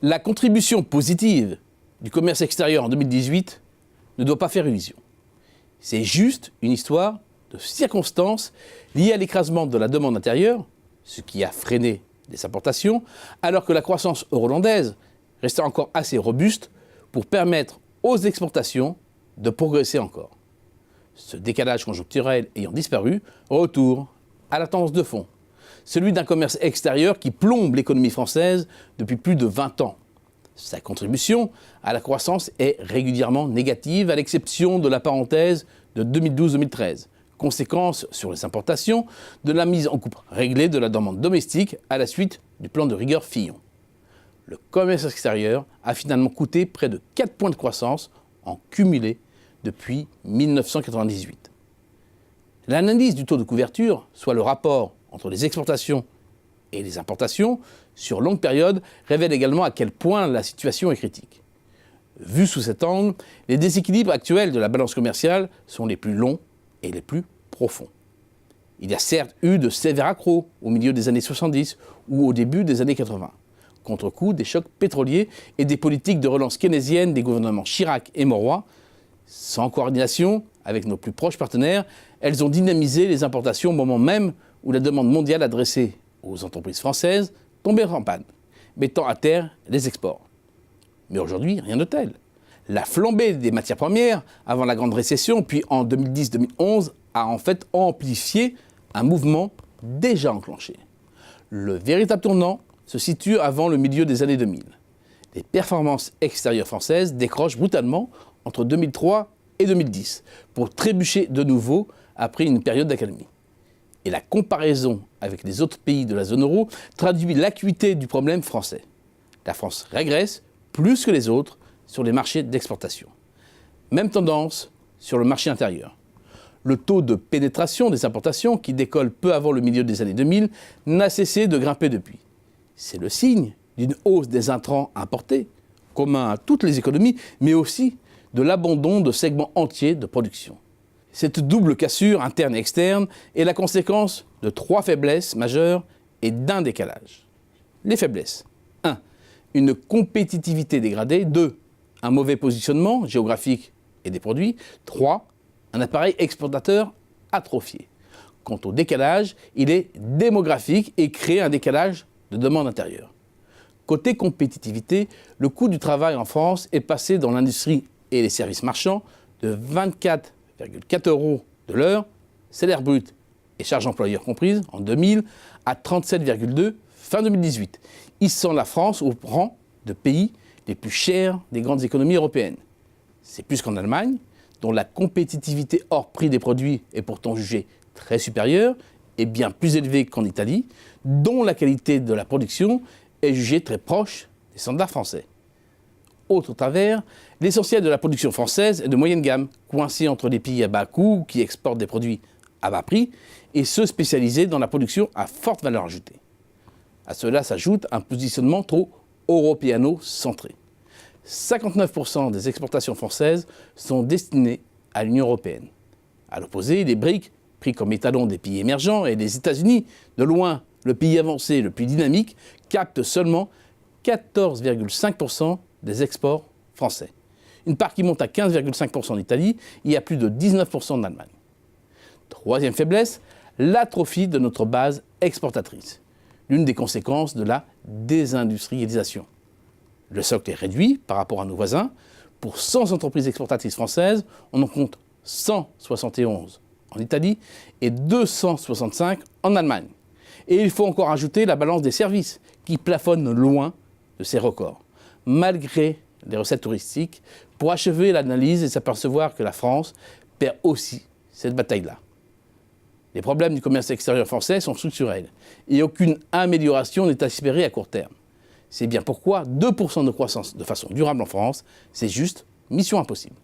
La contribution positive du commerce extérieur en 2018 ne doit pas faire illusion. C'est juste une histoire de circonstances liées à l'écrasement de la demande intérieure, ce qui a freiné les importations, alors que la croissance hollandaise restait encore assez robuste pour permettre aux exportations de progresser encore. Ce décalage conjoncturel ayant disparu, retour à la tendance de fond, celui d'un commerce extérieur qui plombe l'économie française depuis plus de 20 ans. Sa contribution à la croissance est régulièrement négative, à l'exception de la parenthèse de 2012-2013, conséquence sur les importations de la mise en coupe réglée de la demande domestique à la suite du plan de rigueur Fillon. Le commerce extérieur a finalement coûté près de 4 points de croissance en cumulé depuis 1998. L'analyse du taux de couverture, soit le rapport entre les exportations et les importations, sur longue période, révèle également à quel point la situation est critique. Vu sous cet angle, les déséquilibres actuels de la balance commerciale sont les plus longs et les plus profonds. Il y a certes eu de sévères accros au milieu des années 70 ou au début des années 80, contre-coup des chocs pétroliers et des politiques de relance keynésiennes des gouvernements Chirac et Mauroy. Sans coordination avec nos plus proches partenaires, elles ont dynamisé les importations au moment même où la demande mondiale adressée aux entreprises françaises tombait en panne, mettant à terre les exports. Mais aujourd'hui, rien de tel. La flambée des matières premières avant la grande récession, puis en 2010-2011, a en fait amplifié un mouvement déjà enclenché. Le véritable tournant se situe avant le milieu des années 2000. Les performances extérieures françaises décrochent brutalement entre 2003 et 2010, pour trébucher de nouveau après une période d'accalmie. Et la comparaison avec les autres pays de la zone euro traduit l'acuité du problème français. La France régresse plus que les autres sur les marchés d'exportation. Même tendance sur le marché intérieur. Le taux de pénétration des importations, qui décolle peu avant le milieu des années 2000, n'a cessé de grimper depuis. C'est le signe d'une hausse des intrants importés, commun à toutes les économies, mais aussi de l'abandon de segments entiers de production. Cette double cassure interne et externe est la conséquence de 3 faiblesses majeures et d'un décalage. Les faiblesses. 1. Une compétitivité dégradée. 2. Un mauvais positionnement géographique et des produits. 3. Un appareil exportateur atrophié. Quant au décalage, il est démographique et crée un décalage de demande intérieure. Côté compétitivité, le coût du travail en France est passé dans l'industrie et les services marchands de 24,4 € de l'heure, salaire brut et charges employeurs comprises, en 2000, à 37,2 fin 2018, hissant la France au rang de pays les plus chers des grandes économies européennes. C'est plus qu'en Allemagne, dont la compétitivité hors prix des produits est pourtant jugée très supérieure et bien plus élevée qu'en Italie, dont la qualité de la production est jugée très proche des standards français. Autre travers, l'essentiel de la production française est de moyenne gamme, coincée entre les pays à bas coût qui exportent des produits à bas prix et ceux spécialisés dans la production à forte valeur ajoutée. À cela s'ajoute un positionnement trop européano-centré. 59% des exportations françaises sont destinées à l'Union européenne. À l'opposé, les BRIC, pris comme étalon des pays émergents, et les États-Unis, de loin le pays avancé le plus dynamique, captent seulement 14,5% des exports français. Une part qui monte à 15,5% en Italie et à plus de 19% en Allemagne. Troisième faiblesse, l'atrophie de notre base exportatrice. L'une des conséquences de la désindustrialisation. Le socle est réduit par rapport à nos voisins. Pour 100 entreprises exportatrices françaises, on en compte 171 en Italie et 265 en Allemagne. Et il faut encore ajouter la balance des services, qui plafonne loin de ces records, malgré les recettes touristiques, pour achever l'analyse et s'apercevoir que la France perd aussi cette bataille-là. Les problèmes du commerce extérieur français sont structurels et aucune amélioration n'est à espérer à court terme. C'est bien pourquoi 2% de croissance de façon durable en France, c'est juste mission impossible.